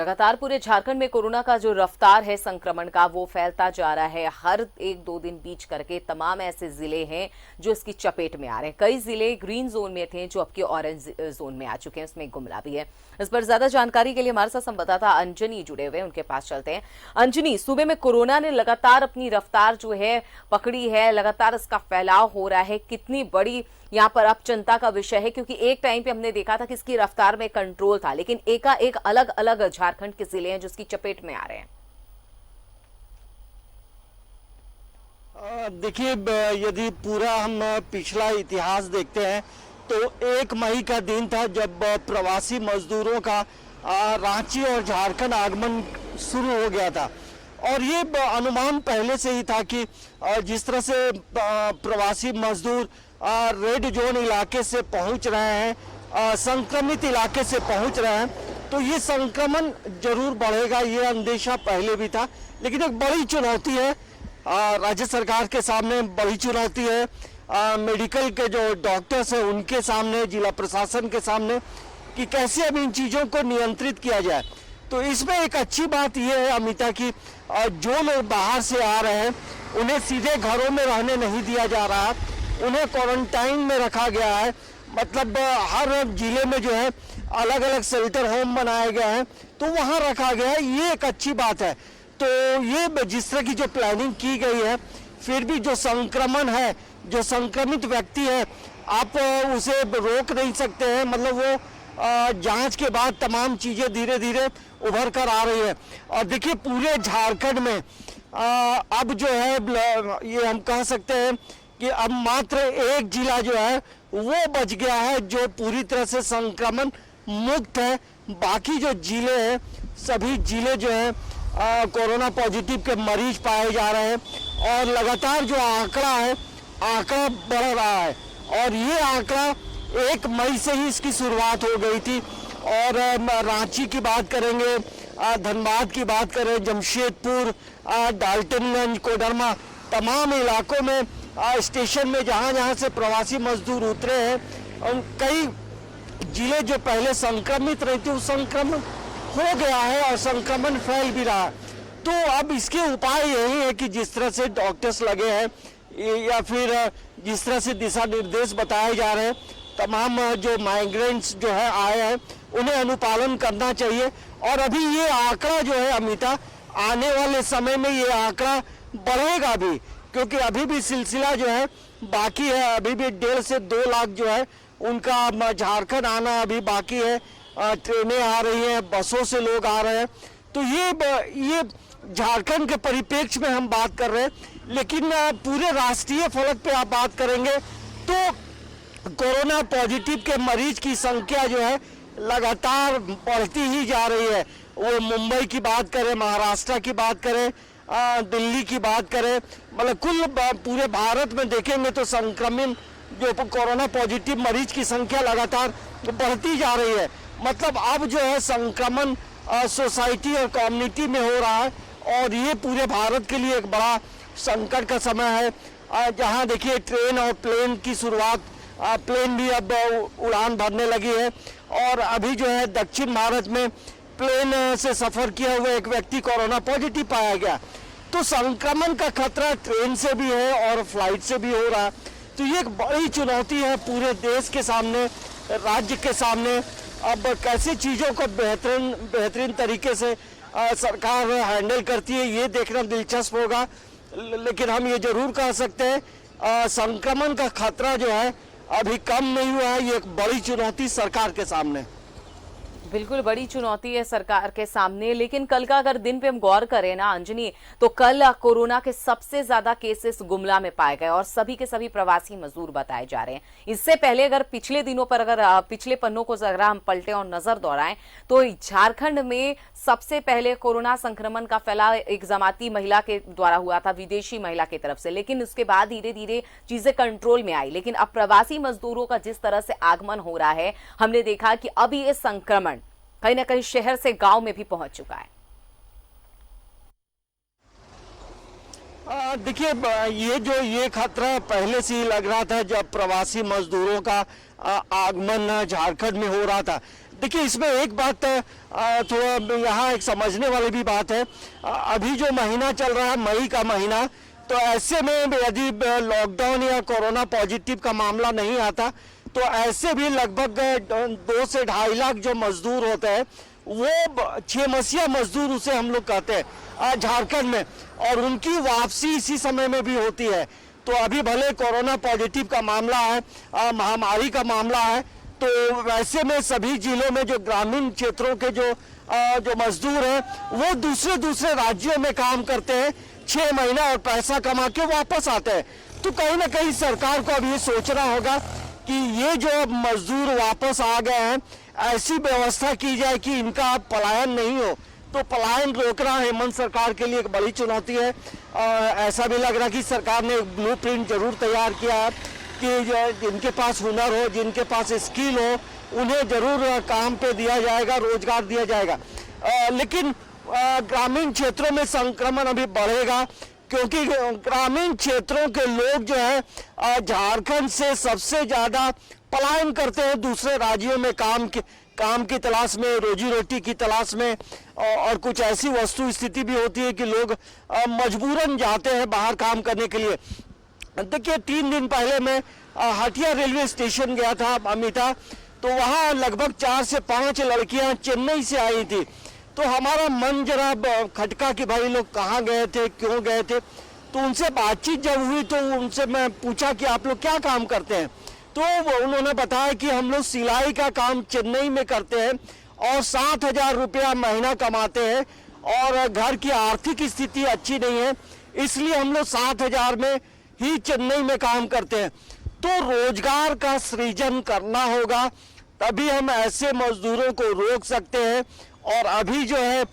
लगातार पूरे झारखंड में कोरोना का जो रफ्तार है संक्रमण का वो फैलता जा रहा है। हर एक दो दिन बीच करके तमाम ऐसे जिले हैं जो इसकी चपेट में आ रहे हैं। कई जिले ग्रीन जोन में थे जो अब के ऑरेंज जोन में आ चुके हैं, उसमें गुमला भी है। इस पर ज्यादा जानकारी के लिए हमारे साथ संवाददाता अंजनी जुड़े हुए हैं, उनके पास चलते हैं। अंजनी, सूबे में कोरोना ने लगातार अपनी रफ्तार जो है पकड़ी है, लगातार इसका फैलाव हो रहा है। कितनी बड़ी यहाँ पर अब चिंता का विषय है, क्योंकि एक टाइम पे हमने देखा था कि इसकी रफ्तार में कंट्रोल था, लेकिन एकाएक अलग अलग झारखंड के जिले हैं जो इसकी चपेट में आ रहे हैं। देखिए, यदि पूरा हम पिछला इतिहास देखते हैं तो 1 मई का दिन था जब प्रवासी मजदूरों का रांची और झारखंड आगमन शुरू हो गया था। और ये अनुमान पहले से ही था कि जिस तरह से प्रवासी मजदूर रेड जोन इलाके से पहुंच रहे हैं, संक्रमित इलाके से पहुंच रहे हैं, तो ये संक्रमण जरूर बढ़ेगा, ये अंदेशा पहले भी था। लेकिन एक बड़ी चुनौती है राज्य सरकार के सामने, बड़ी चुनौती है मेडिकल के जो डॉक्टर्स हैं उनके सामने, जिला प्रशासन के सामने, कि कैसे अब इन चीज़ों को नियंत्रित किया जाए। तो इसमें एक अच्छी बात यह है अमिता की जो लोग बाहर से आ रहे हैं उन्हें सीधे घरों में रहने नहीं दिया जा रहा, उन्हें क्वारंटाइन में रखा गया है। मतलब हर जिले में जो है अलग अलग शेल्टर होम बनाए गए हैं, तो वहाँ रखा गया है, ये एक अच्छी बात है। तो ये जिस तरह की जो प्लानिंग की गई है, फिर भी जो संक्रमण है, जो संक्रमित व्यक्ति है, आप उसे रोक नहीं सकते हैं। मतलब वो जांच के बाद तमाम चीज़ें धीरे धीरे उभर कर आ रही है। और देखिए, पूरे झारखंड में अब जो है ये हम कह सकते हैं कि अब मात्र एक जिला जो है वो बच गया है जो पूरी तरह से संक्रमण मुक्त है। बाकी जो जिले हैं, सभी जिले जो है कोरोना पॉजिटिव के मरीज पाए जा रहे हैं। और लगातार जो आंकड़ा है, आंकड़ा बढ़ रहा है। और ये आंकड़ा 1 मई से ही इसकी शुरुआत हो गई थी। और रांची की बात करेंगे, धनबाद की बात करें, जमशेदपुर, डाल्टनगंज, कोडरमा, तमाम इलाकों में स्टेशन में जहाँ जहाँ से प्रवासी मजदूर उतरे हैं, कई जिले जो पहले संक्रमित रहे थे वो संक्रमण हो गया है और संक्रमण फैल भी रहा है। तो अब इसके उपाय यही है कि जिस तरह से डॉक्टर्स लगे हैं या फिर जिस तरह से दिशा निर्देश बताए जा रहे हैं, तमाम जो माइग्रेंट्स जो है आए हैं उन्हें अनुपालन करना चाहिए। और अभी ये आंकड़ा जो है अमिता, आने वाले समय में ये आंकड़ा बढ़ेगा भी, क्योंकि अभी भी सिलसिला जो है बाकी है। अभी भी 1.5 से 2 लाख जो है उनका झारखंड आना अभी बाकी है। ट्रेनें आ रही हैं, बसों से लोग आ रहे हैं। तो ये झारखंड के परिप्रेक्ष्य में हम बात कर रहे हैं। लेकिन पूरे राष्ट्रीय फलक पे आप बात करेंगे तो कोरोना पॉजिटिव के मरीज की संख्या जो है लगातार बढ़ती ही जा रही है। वो मुंबई की बात करें, महाराष्ट्र की बात करें, दिल्ली की बात करें, मतलब कुल पूरे भारत में देखेंगे तो संक्रमित जो कोरोना पॉजिटिव मरीज की संख्या लगातार बढ़ती जा रही है। मतलब अब जो है संक्रमण सोसाइटी और कम्युनिटी में हो रहा है। और ये पूरे भारत के लिए एक बड़ा संकट का समय है। जहाँ देखिए ट्रेन और प्लेन की शुरुआत, प्लेन भी अब उड़ान भरने लगी है। और अभी जो है दक्षिण भारत में प्लेन से सफर किया हुआ एक व्यक्ति कोरोना पॉजिटिव पाया गया। तो संक्रमण का खतरा ट्रेन से भी है और फ्लाइट से भी हो रहा है। तो ये एक बड़ी चुनौती है पूरे देश के सामने, राज्य के सामने। अब कैसे चीज़ों को बेहतरीन तरीके से सरकार हैंडल करती है, ये देखना दिलचस्प होगा। लेकिन हम ये जरूर कह सकते हैं संक्रमण का खतरा जो है अभी कम नहीं हुआ है। ये एक बड़ी चुनौती सरकार के सामने, बिल्कुल बड़ी चुनौती है सरकार के सामने। लेकिन कल का अगर दिन पे हम गौर करें ना अंजनी, तो कल कोरोना के सबसे ज्यादा केसेस गुमला में पाए गए और सभी के सभी प्रवासी मजदूर बताए जा रहे हैं। इससे पहले अगर पिछले दिनों पर अगर पिछले पन्नों को जरा हम पलटे और नजर दौड़ाएं तो झारखंड में सबसे पहले कोरोना संक्रमण का फैलाव एक जमाती महिला के द्वारा हुआ था, विदेशी महिला की तरफ से। लेकिन उसके बाद धीरे धीरे चीजें कंट्रोल में आई। लेकिन अब प्रवासी मजदूरों का जिस तरह से आगमन हो रहा है, हमने देखा कि अब ये संक्रमण कहीं ना कहीं शहर से गांव में भी पहुंच चुका है। देखिए, ये खतरा पहले से ही लग रहा था जब प्रवासी मजदूरों का आगमन झारखंड में हो रहा था। देखिए, इसमें एक बात थोड़ा यहाँ एक समझने वाली भी बात है। अभी जो महीना चल रहा है, मई का महीना, तो ऐसे में यदि लॉकडाउन या कोरोना पॉजिटिव का मामला नहीं आता तो ऐसे भी लगभग 2 से 2.5 लाख जो मजदूर होते हैं, वो 6 मसीहा मजदूर उसे हम लोग कहते हैं झारखंड में, और उनकी वापसी इसी समय में भी होती है। तो अभी भले कोरोना पॉजिटिव का मामला है, महामारी का मामला है, तो वैसे में सभी जिलों में जो ग्रामीण क्षेत्रों के जो मजदूर हैं, वो दूसरे राज्यों में काम करते हैं 6 महीना और पैसा कमा के वापस आते हैं। तो कहीं ना कहीं सरकार को अब ये सोचना होगा कि ये जो मजदूर वापस आ गए हैं, ऐसी व्यवस्था की जाए कि इनका पलायन नहीं हो। तो पलायन रोकना हेमंत सरकार के लिए एक बड़ी चुनौती है। ऐसा भी लग रहा है कि सरकार ने एक ब्लूप्रिंट जरूर तैयार किया है कि जिनके पास हुनर हो, जिनके पास स्किल हो, उन्हें जरूर काम पे दिया जाएगा, रोजगार दिया जाएगा। लेकिन ग्रामीण क्षेत्रों में संक्रमण अभी बढ़ेगा, क्योंकि ग्रामीण क्षेत्रों के लोग जो है झारखंड से सबसे ज्यादा पलायन करते हैं दूसरे राज्यों में काम की तलाश में, रोजी रोटी की तलाश में, और कुछ ऐसी वस्तु स्थिति भी होती है कि लोग मजबूरन जाते हैं बाहर काम करने के लिए। देखिए, 3 दिन पहले मैं हटिया रेलवे स्टेशन गया था अमिता, तो वहाँ लगभग 4 से 5 लड़कियां चेन्नई से आई थी। तो हमारा मन जरा खटका कि भाई लोग कहाँ गए थे, क्यों गए थे। तो उनसे बातचीत जब हुई तो उनसे मैं पूछा कि आप लोग क्या काम करते हैं। तो उन्होंने बताया कि हम लोग सिलाई का काम चेन्नई में करते हैं और 7,000 रुपया महीना कमाते हैं, और घर की आर्थिक स्थिति अच्छी नहीं है, इसलिए हम लोग 7,000 में ही चेन्नई में काम करते हैं। तो रोजगार का सृजन करना होगा, तभी हम ऐसे मजदूरों को रोक सकते हैं। और अभी जो है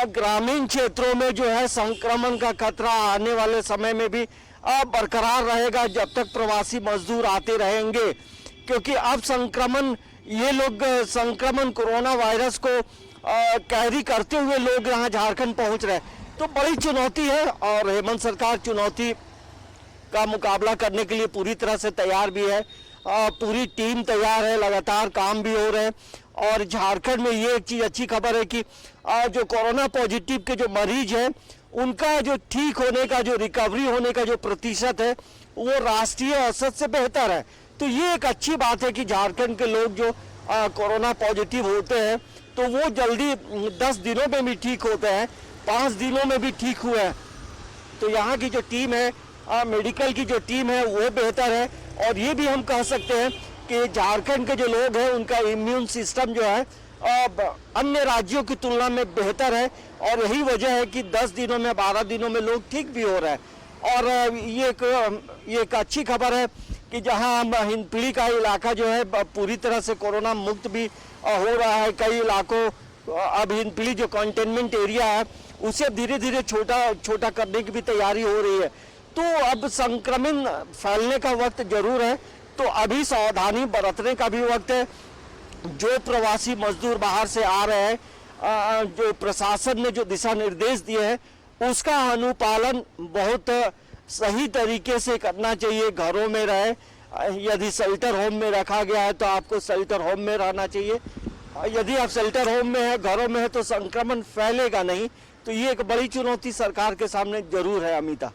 ग्रामीण क्षेत्रों में जो है संक्रमण का खतरा आने वाले समय में भी बरकरार रहेगा, जब तक प्रवासी मजदूर आते रहेंगे। क्योंकि अब ये लोग संक्रमण कोरोना वायरस को कैरी करते हुए लोग यहाँ झारखंड पहुँच रहे हैं। तो बड़ी चुनौती है, और हेमंत सरकार चुनौती का मुकाबला करने के लिए पूरी तरह से तैयार भी है। पूरी टीम तैयार है, लगातार काम भी हो रहे हैं। और झारखंड में ये एक चीज अच्छी खबर है कि जो कोरोना पॉजिटिव के जो मरीज हैं, उनका जो ठीक होने का, जो रिकवरी होने का जो प्रतिशत है, वो राष्ट्रीय औसत से बेहतर है। तो ये एक अच्छी बात है कि झारखंड के लोग जो कोरोना पॉजिटिव होते हैं, तो वो जल्दी 10 दिनों में भी ठीक होते हैं, 5 दिनों में भी ठीक हुए हैं। तो यहाँ की जो टीम है, मेडिकल की जो टीम है, वो बेहतर है। और ये भी हम कह सकते हैं कि झारखंड के जो लोग हैं, उनका इम्यून सिस्टम जो है अन्य राज्यों की तुलना में बेहतर है, और यही वजह है कि 10 दिनों में, 12 दिनों में लोग ठीक भी हो रहे हैं। और ये एक अच्छी खबर है कि जहां हिंदपीढ़ी का इलाका जो है पूरी तरह से कोरोना मुक्त भी हो रहा है। कई इलाकों, अब हिंदपीढ़ी जो कंटेनमेंट एरिया है, उसे धीरे धीरे छोटा करने की भी तैयारी हो रही है। तो अब संक्रमण फैलने का वक्त जरूर है, तो अभी सावधानी बरतने का भी वक्त है। जो प्रवासी मजदूर बाहर से आ रहे हैं, जो प्रशासन ने जो दिशा निर्देश दिए हैं, उसका अनुपालन बहुत सही तरीके से करना चाहिए। घरों में रहे, यदि शेल्टर होम में रखा गया है तो आपको शेल्टर होम में रहना चाहिए। यदि आप शेल्टर होम में है, घरों में है, तो संक्रमण फैलेगा नहीं। तो ये एक बड़ी चुनौती सरकार के सामने जरूर है अमिता।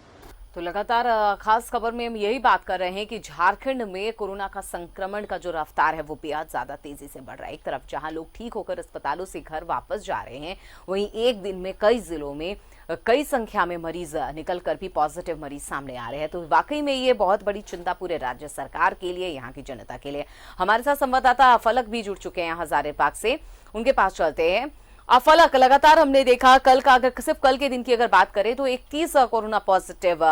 तो लगातार खास खबर में हम यही बात कर रहे हैं कि झारखंड में कोरोना का संक्रमण का जो रफ्तार है वो बेहद ज्यादा तेजी से बढ़ रहा है। एक तरफ जहां लोग ठीक होकर अस्पतालों से घर वापस जा रहे हैं, वहीं एक दिन में कई जिलों में कई संख्या में मरीज निकलकर भी पॉजिटिव मरीज सामने आ रहे हैं। तो वाकई में ये बहुत बड़ी चिंता पूरे राज्य सरकार के लिए, यहाँ की जनता के लिए। हमारे साथ संवाददाता फलक भी जुड़ चुके हैं हजारीबाग से, उनके पास चलते हैं। फलक, लगातार हमने देखा कल का, अगर सिर्फ कल के दिन की अगर बात करें तो 31 कोरोना पॉजिटिव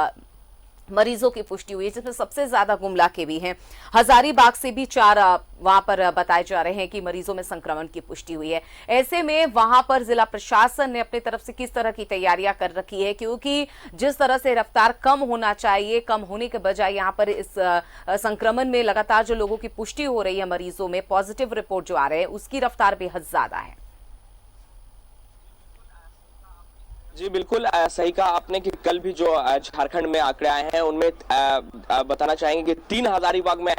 मरीजों की पुष्टि हुई है, जिसमें सबसे ज्यादा गुमला के भी हैं। हजारीबाग से भी 4 वहां पर बताए जा रहे हैं कि मरीजों में संक्रमण की पुष्टि हुई है। ऐसे में वहां पर जिला प्रशासन ने अपनी तरफ से किस तरह की तैयारियां कर रखी है, क्योंकि जिस तरह से रफ्तार कम होना चाहिए, कम होने के बजाय यहाँ पर इस संक्रमण में लगातार जो लोगों की पुष्टि हो रही है, मरीजों में पॉजिटिव रिपोर्ट जो आ रहे हैं, उसकी रफ्तार बेहद ज्यादा है। जी बिल्कुल, सही कहा आपने कि कल भी जो झारखंड में आंकड़े आए हैं उनमें बताना चाहेंगे कि 3 हजारीबाग में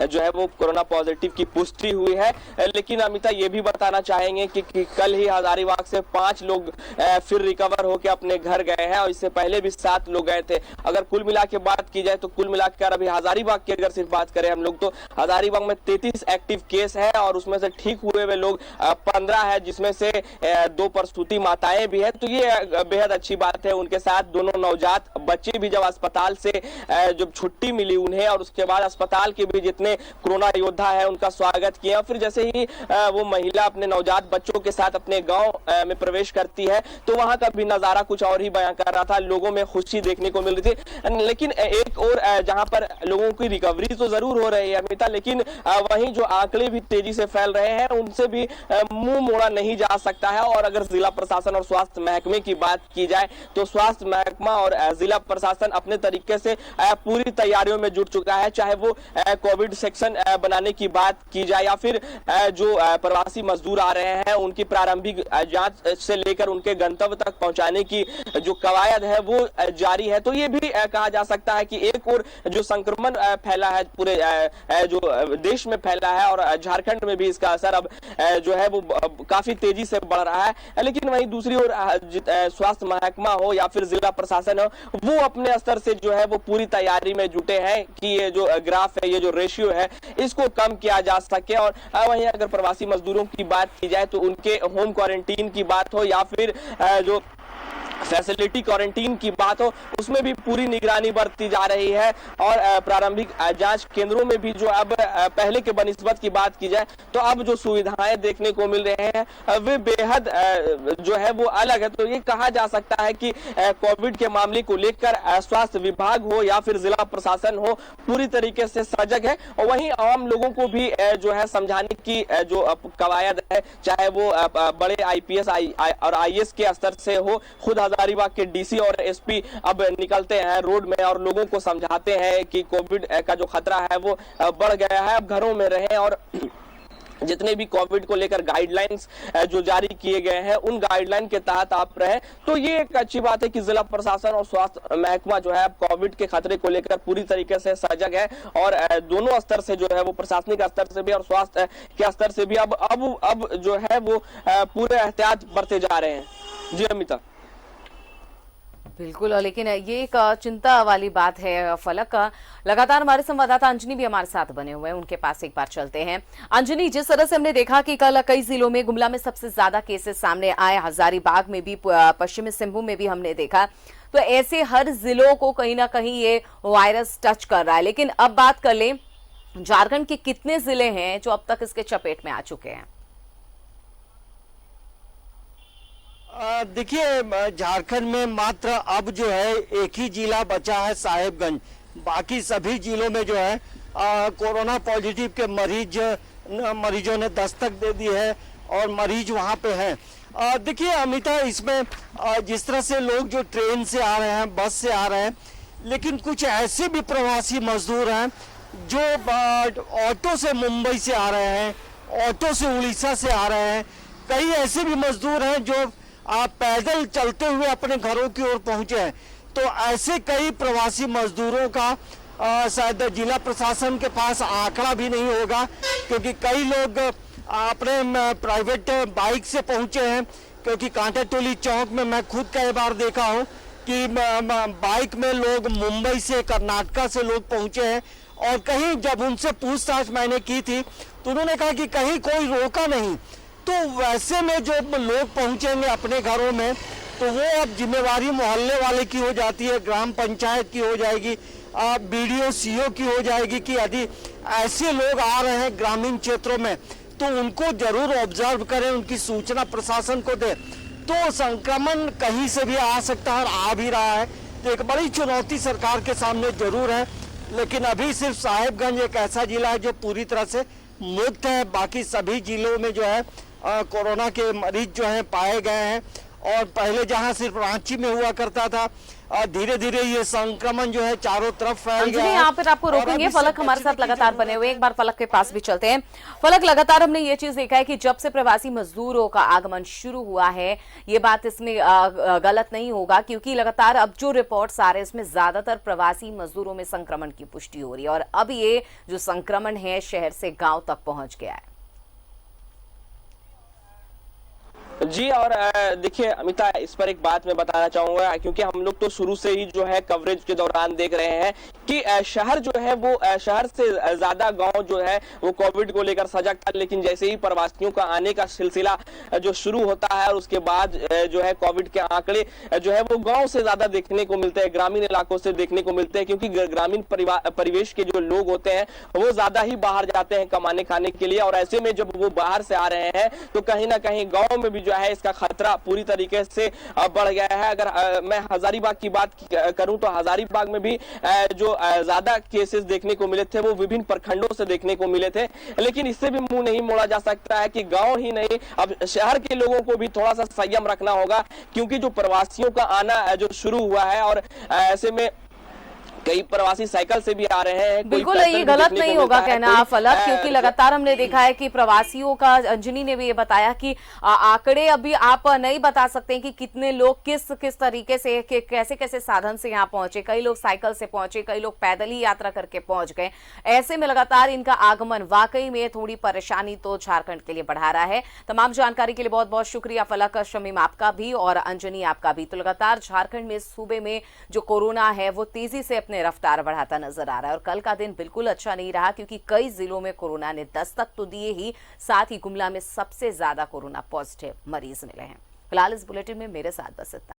जो है वो कोरोना पॉजिटिव की पुष्टि हुई है। लेकिन अमिता ये भी बताना चाहेंगे कि कल ही हजारीबाग से 5 लोग फिर रिकवर होकर अपने घर गए हैं और इससे पहले भी 7 लोग गए थे। अगर कुल मिला के बात की जाए तो कुल मिलाकर अभी हजारीबाग की अगर सिर्फ बात करें हम लोग तो हजारीबाग में 33 एक्टिव केस है और उसमें से ठीक हुए हुए लोग 15 है, जिसमें से 2 प्रसूति माताएं भी है। तो ये बेहद अच्छी बात है। उनके साथ दोनों नवजात बच्चे भी जब अस्पताल से जब छुट्टी मिली उन्हें और उसके बाद अस्पताल के भी जितने कोरोना योद्धा है उनका स्वागत किया। फिर जैसे ही वो महिला अपने नवजात बच्चों के साथ अपने गांव में प्रवेश करती है तो वहां का भी नजारा कुछ और ही बयां कर रहा था। लोगों में खुशी देखने को मिल रही थी। लेकिन एक और जहां पर लोगों की रिकवरी तो जरूर हो रही है अमिता, लेकिन वहीं जो आंकड़े भी तेजी से फैल रहे हैं उनसे भी मुंह मोड़ा नहीं जा सकता है। और अगर जिला प्रशासन और स्वास्थ्य महकमे की बात की जाए तो स्वास्थ्य महकमा और जिला प्रशासन अपने तरीके से पूरी तैयारियों में जुट चुका है। चाहे वो कोविड सेक्शन बनाने की बात की जाए या फिर जो प्रवासी मजदूर आ रहे हैं उनकी प्रारंभिक जांच से लेकर उनके गंतव्य तक पहुंचाने की जो कवायद है वो जारी है। तो ये भी कहा जा सकता है कि एक और जो संक्रमण फैला है पूरे जो देश में फैला है और झारखंड में भी इसका असर अब जो है वो काफी तेजी से बढ़ रहा है। लेकिन वहीं दूसरी ओर स्वास्थ्य महकमा हो या फिर जिला प्रशासन हो वो अपने स्तर से जो है वो पूरी तैयारी में जुटे हैं कि ये जो ग्राफ है, ये जो रेशियो है, इसको कम किया जा सके। और वहीं अगर प्रवासी मजदूरों की बात की जाए तो उनके होम क्वारंटीन की बात हो या फिर जो फैसिलिटी क्वारंटीन की बात हो उसमें भी पूरी निगरानी बरती जा रही है। और प्रारंभिक जांच केंद्रों में भी जो अब पहले के बनिस्बत की बात की जाए तो अब जो सुविधाएं देखने को मिल रहे हैं वे बेहद जो है वो अलग है। तो ये कहा जा सकता है कि कोविड के मामले को लेकर स्वास्थ्य विभाग हो या फिर जिला प्रशासन हो पूरी तरीके से सजग है। और वहीं आम लोगों को भी जो है समझाने की जो कवायद है, चाहे वो बड़े IPS और IAS के स्तर से हो, खुद हजारीबाग के DC और SP अब निकलते हैं रोड में और लोगों को समझाते हैं कि कोविड का जो खतरा है वो बढ़ गया है, अब घरों में रहें। और जितने भी कोविड को लेकर गाइडलाइंस जो जारी किए गए हैं उन गाइडलाइन के तहत आप रहे। तो ये एक अच्छी बात है कि जिला प्रशासन और स्वास्थ्य महकमा जो है कोविड के खतरे को लेकर पूरी तरीके से सजग है और दोनों स्तर से जो है वो प्रशासनिक स्तर से भी और स्वास्थ्य के स्तर से भी अब जो है वो पूरे एहतियात बरते जा रहे हैं। जी अमिता। बिल्कुल, और लेकिन ये एक चिंता वाली बात है फलक। लगातार हमारे संवाददाता अंजनी भी हमारे साथ बने हुए हैं, उनके पास एक बार चलते हैं। अंजनी, जिस तरह से हमने देखा कि कल कई जिलों में, गुमला में सबसे ज्यादा केसेस सामने आए, हजारीबाग में भी, पश्चिमी सिंहभूम में भी हमने देखा, तो ऐसे हर जिलों को कहीं ना कहीं ये वायरस टच कर रहा है। लेकिन अब बात कर लें, झारखंड के कितने जिले हैं जो अब तक इसके चपेट में आ चुके हैं? देखिए, झारखंड में मात्र अब जो है एक ही जिला बचा है, साहेबगंज। बाकी सभी जिलों में जो है कोरोना पॉजिटिव के मरीजों ने दस्तक दे दी है और मरीज वहां पे हैं। देखिए अमिता, इसमें जिस तरह से लोग जो ट्रेन से आ रहे हैं, बस से आ रहे हैं, लेकिन कुछ ऐसे भी प्रवासी मजदूर हैं जो ऑटो से मुंबई से आ रहे हैं, ऑटो से उड़ीसा से आ रहे हैं। कई ऐसे भी मजदूर हैं जो पैदल चलते हुए अपने घरों की ओर पहुंचे हैं। तो ऐसे कई प्रवासी मजदूरों का शायद जिला प्रशासन के पास आंकड़ा भी नहीं होगा, क्योंकि कई लोग अपने प्राइवेट बाइक से पहुंचे हैं। क्योंकि कांटा टोली चौक में मैं खुद कई बार देखा हूं कि बाइक में लोग मुंबई से, कर्नाटका से लोग पहुंचे हैं। और कहीं जब उनसे पूछताछ मैंने की थी तो उन्होंने कहा कि कहीं कोई रोका नहीं। तो वैसे में जो लोग पहुंचेंगे अपने घरों में तो वो अब जिम्मेवारी मोहल्ले वाले की हो जाती है, ग्राम पंचायत की हो जाएगी, BDO CO की हो जाएगी कि यदि ऐसे लोग आ रहे हैं ग्रामीण क्षेत्रों में तो उनको जरूर ऑब्जर्व करें, उनकी सूचना प्रशासन को दें। तो संक्रमण कहीं से भी आ सकता है और आ भी रहा है। तो एक बड़ी चुनौती सरकार के सामने जरूर है। लेकिन अभी सिर्फ साहेबगंज एक ऐसा जिला है जो पूरी तरह से मुक्त है। बाकी सभी जिलों में जो है कोरोना के मरीज जो हैं पाए गए हैं। और पहले जहां सिर्फ रांची में हुआ करता था, धीरे धीरे ये संक्रमण जो है चारों तरफ फैल गया अंजनी, है। यहाँ पर आपको और अब रोकेंगे। इससे फलक हमारे बचने साथ की लगातार जो बने हुए, एक बार फलक के पास भी चलते हैं। फलक, लगातार हमने ये चीज देखा है कि जब से प्रवासी मजदूरों का आगमन शुरू हुआ है, ये बात इसमें गलत नहीं होगा, क्योंकि लगातार अब जो रिपोर्ट्स आ रहे हैं इसमें ज्यादातर प्रवासी मजदूरों में संक्रमण की पुष्टि हो रही है और अब ये जो संक्रमण है शहर से गांव तक पहुंच गया है। जी, और देखिए अमिता, इस पर एक बात मैं बताना चाहूंगा, क्योंकि हम लोग तो शुरू से ही जो है कवरेज के दौरान देख रहे हैं कि शहर जो है वो शहर से ज्यादा गांव जो है वो कोविड को लेकर सजग था, लेकिन जैसे ही प्रवासियों का आने का सिलसिला जो शुरू होता है और उसके बाद जो है कोविड के आंकड़े जो है वो गांव से ज्यादा देखने को मिलते हैं, ग्रामीण इलाकों से देखने को मिलते हैं, क्योंकि ग्रामीण परिवेश के जो लोग होते हैं वो ज्यादा ही बाहर जाते हैं कमाने खाने के लिए, और ऐसे में जब वो बाहर से आ रहे हैं तो कहीं ना कहीं गाँव में भी जो है इसका खतरा पूरी तरीके से बढ़ गया है। अगर मैं हजारीबाग की बात करूं तो हजारीबाग में भी जो ज्यादा केसेस देखने को मिले थे वो विभिन्न प्रखंडों से देखने को मिले थे, लेकिन इससे भी मुंह नहीं मोड़ा जा सकता है कि गांव ही नहीं, अब शहर के लोगों को भी थोड़ा सा संयम रखना होगा, क्योंकि जो प्रवासियों का आना जो शुरू हुआ है और ऐसे में कई प्रवासी साइकिल से भी आ रहे हैं। बिल्कुल, ये गलत नहीं होगा कहना फलक, क्योंकि लगातार हमने देखा है कि प्रवासियों का, अंजनी ने भी ये बताया कि आंकड़े अभी आप नहीं बता सकते कि कितने लोग किस किस तरीके से, कैसे कैसे साधन से यहाँ पहुंचे। कई लोग साइकिल से पहुंचे, कई लोग पैदल ही यात्रा करके पहुंच गए। ऐसे में लगातार इनका आगमन वाकई में थोड़ी परेशानी तो झारखंड के लिए बढ़ा रहा है। तमाम जानकारी के लिए बहुत बहुत शुक्रिया फलक, शमीम आपका भी और अंजनी आपका भी। तो लगातार झारखंड में, सूबे में जो कोरोना है वो तेजी से अपने रफ्तार बढ़ाता नजर आ रहा है और कल का दिन बिल्कुल अच्छा नहीं रहा, क्योंकि कई जिलों में कोरोना ने दस्तक तो दिए ही, साथ ही गुमला में सबसे ज्यादा कोरोना पॉजिटिव मरीज मिले हैं। फिलहाल इस बुलेटिन में मेरे साथ बस इतना।